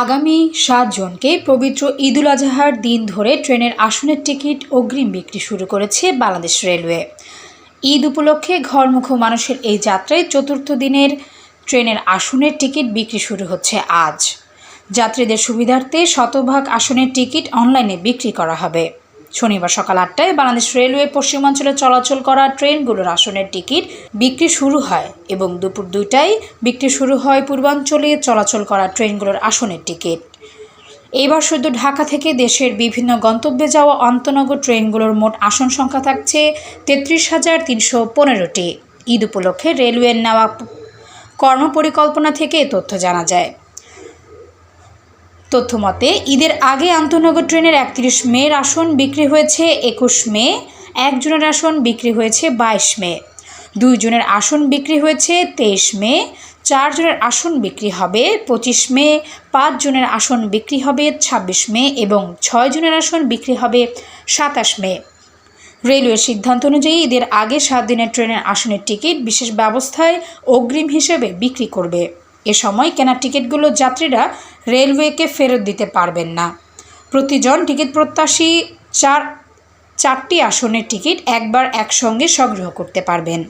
আগামী ৭ জুনকে পবিত্র ঈদুল আজহার দিন ধরে ট্রেনের আসনের টিকিট অগ্রিম বিক্রি শুরু করেছে বাংলাদেশ রেলওয়ে। ঈদ উপলক্ষে ঘরমুখো মানুষের এই যাত্রায় চতুর্থ দিনের ট্রেনের আসনের টিকিট বিক্রি শুরু হচ্ছে আজ। যাত্রীদের সুবিধার্থে শতভাগ আসনের টিকিট অনলাইনে বিক্রি করা হবে। শনিবার সকাল ৮টায় বাংলাদেশ রেলওয়ে পশ্চিমাঞ্চলে চলাচল করা ট্রেনগুলোর আসনের টিকিট বিক্রি শুরু হয় এবং দুপুর ২টায় বিক্রি শুরু হয় পূর্বাঞ্চলে চলাচল করা ট্রেনগুলোর আসনের টিকিট। এবার শুধু ঢাকা থেকে দেশের বিভিন্ন গন্তব্যে যাওয়া আন্তনগর ট্রেনগুলোর মোট আসন সংখ্যা থাকছে ৩৩,৩১৫টি। ঈদ উপলক্ষে রেলওয়ের নেওয়া কর্মপরিকল্পনা থেকে এ তথ্য জানা যায়। তথ্যমতে ঈদের আগে আন্তনগর ট্রেনের ৩১ মের আসন বিক্রি হয়েছে ২১ মে, ১ জনের আসন বিক্রি হয়েছে ২২ মে, ২ জনের আসন বিক্রি হয়েছে ২৩ মে, ৪ জনের আসন বিক্রি হবে ২৫ মে, ৫ জনের আসন বিক্রি হবে ২৬ মে এবং ৬ জনের আসন বিক্রি হবে ২৭ মে। রেলওয়ের সিদ্ধান্ত অনুযায়ী ঈদের আগে ৭ দিনের ট্রেনের আসনের টিকিট বিশেষ ব্যবস্থায় অগ্রিম হিসেবে বিক্রি করবে। এ সময় কেনা টিকিটগুলো যাত্রীরা রেলওয়েকে ফেরত দিতে পারবেন না। প্রতিজন টিকিট প্রত্যাশী ৪টি আসনের টিকিট একবার একসঙ্গে সংগ্রহ করতে পারবেন।